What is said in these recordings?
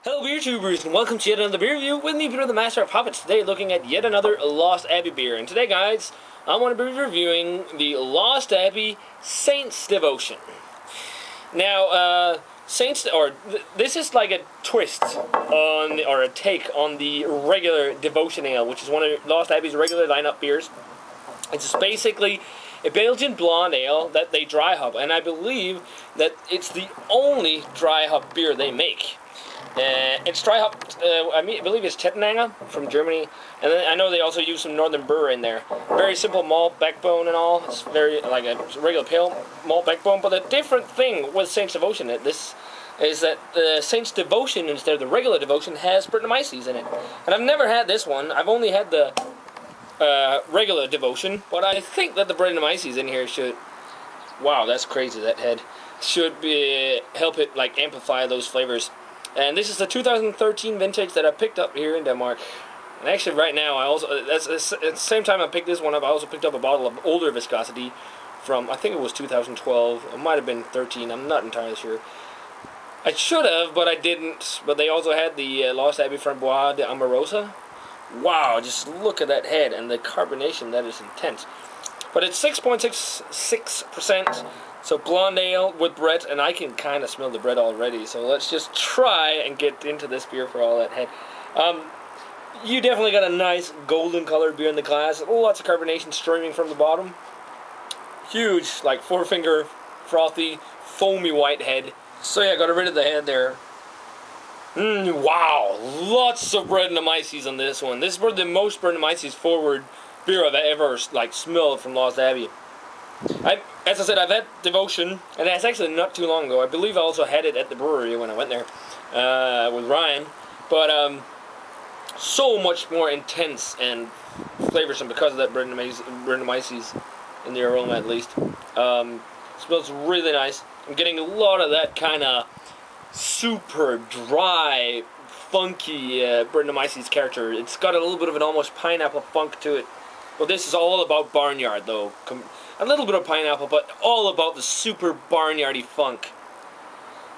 Hello beer tubers and welcome to yet another beer review with me, Peter the Master of Hobbits. Today looking at yet another Lost Abbey beer. And today guys, I'm going to be reviewing the Lost Abbey Saints Devotion. Now, this is like a twist on, or a take on the regular Devotion Ale, which is one of Lost Abbey's regular lineup beers. It's basically a Belgian blonde ale that they dry hop, and I believe that it's the only dry hop beer they make. It's dry hopped, I believe it's Tettnanger from Germany, and then I know they also use some Northern Brewer in there. Very simple malt backbone and all. It's very like a regular pale malt backbone, but the different thing with Saints Devotion is that the Saints Devotion, instead of the regular Devotion, has Brettanomyces in it. And I've never had this one. I've only had the regular Devotion, but I think that the Brettanomyces in here should, wow, that's crazy, that head, should be help it like amplify those flavors. And this is the 2013 vintage that I picked up here in Denmark. And actually right now, at the same time I picked this one up, I also picked up a bottle of older viscosity from, I think it was 2012. It might have been 13, I'm not entirely sure. I should have, but I didn't. But they also had the Lost Abbey Framboise de Amorosa. Wow, just look at that head and the carbonation, that is intense. But it's 6.66%. So blonde ale with bread, and I can kind of smell the bread already. So let's just try and get into this beer for all that head. You definitely got a nice golden colored beer in the glass. Lots of carbonation streaming from the bottom. Huge, like four-finger, frothy, foamy white head. So yeah, got rid of the head there. Wow, lots of Brettanomyces on this one. This is probably the most Brettanomyces forward beer I've ever smelled from Lost Abbey. As I said, I've had Devotion, and that's actually not too long ago. I believe I also had it at the brewery when I went there with Ryan. But so much more intense and flavorsome because of that Brettanomyces in the aroma, at least. Smells really nice. I'm getting a lot of that kind of super dry, funky Brettanomyces character. It's got a little bit of an almost pineapple funk to it. But this is all about barnyard, though. A little bit of pineapple, but all about the super barnyardy funk.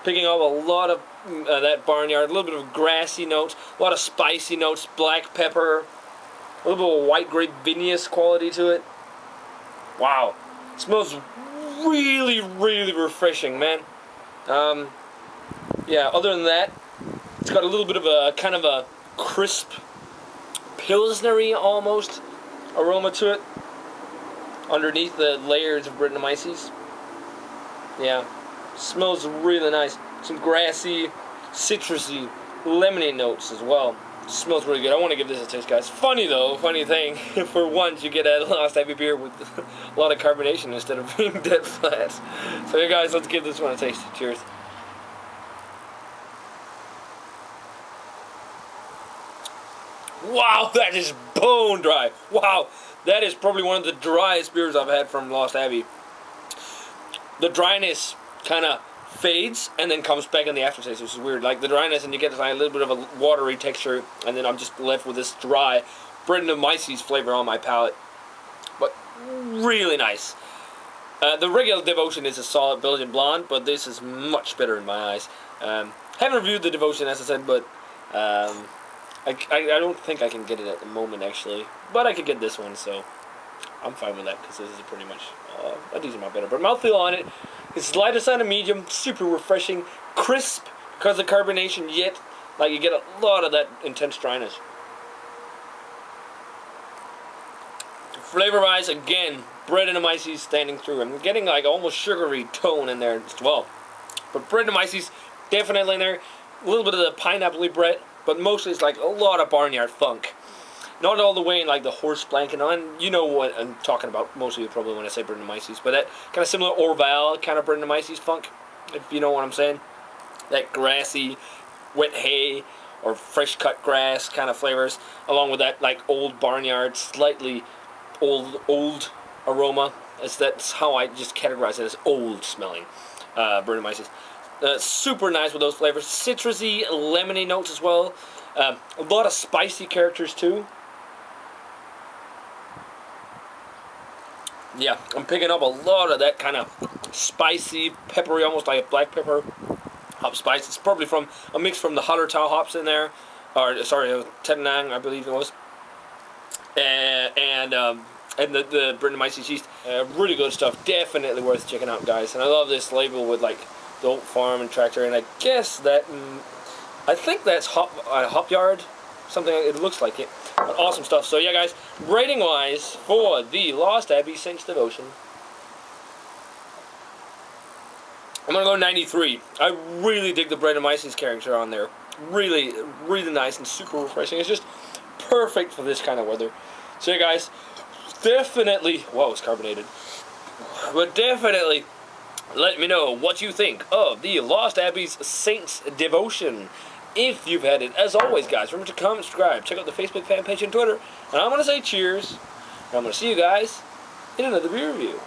Picking up a lot of that barnyard, a little bit of grassy notes, a lot of spicy notes, black pepper, a little bit of white grape vinous quality to it. Wow. It smells really, really refreshing, man. Yeah, other than that, it's got a little bit of a kind of a crisp, pilsnery almost aroma to it. Underneath the layers of Brettanomyces. Yeah, smells really nice. Some grassy, citrusy, lemony notes as well. Smells really good. I want to give this a taste, guys. Funny though, funny thing. For once, you get a Lost Abbey beer with a lot of carbonation instead of being dead flat. So, yeah, guys, let's give this one a taste. Cheers. Wow, that is bone dry. Wow. That is probably one of the driest beers I've had from Lost Abbey. The dryness kind of fades and then comes back in the aftertaste, which is weird. Like the dryness, and you get a little bit of a watery texture, and then I'm just left with this dry Brettanomyces flavor on my palate. But really nice. The regular Devotion is a solid Belgian blonde, but this is much better in my eyes. Haven't reviewed the Devotion, as I said, but I don't think I can get it at the moment, actually. But I could get this one, so I'm fine with that, because this is pretty much a decent amount better. But mouthfeel on it is lighter side of medium, super refreshing, crisp because of carbonation, yet like you get a lot of that intense dryness. Flavor-wise, again, Brettanomyces standing through. I'm getting like almost sugary tone in there as well. But Brettanomyces definitely in there. A little bit of the pineapple-y bread. But mostly it's like a lot of barnyard funk. Not all the way in like the horse blanket on. You know what I'm talking about, most of you probably when I say Brettanomyces. But that kind of similar Orval kind of Brettanomyces funk, if you know what I'm saying. That grassy, wet hay, or fresh cut grass kind of flavors. Along with that like old barnyard, slightly old aroma. That's how I just categorize it as old smelling Brettanomyces. Super nice with those flavors. Citrusy, lemony notes as well. A lot of spicy characters too. Yeah, I'm picking up a lot of that kind of spicy, peppery, almost like a black pepper hop spice. It's probably from a mix from the Hallertau hops in there, or sorry, Tenang, I believe it was, and the Brettanomyces yeast. Really good stuff. Definitely worth checking out, guys. And I love this label with like the Oak Farm and Tractor, and I guess that I think that's Hop Yard, something. It looks like it. But awesome stuff. So yeah, guys, rating wise for the Lost Abbey Saint's Devotion, I'm gonna go 93. I really dig the Brettanomyces character on there. Really, really nice and super refreshing. It's just perfect for this kind of weather. So yeah, guys, definitely. Whoa, it's carbonated. But definitely, let me know what you think of the Lost Abbey's Saint's Devotion. If you've had it, as always, guys, remember to comment, subscribe, check out the Facebook fan page and Twitter. And I'm gonna say cheers. And I'm gonna see you guys in another beer review.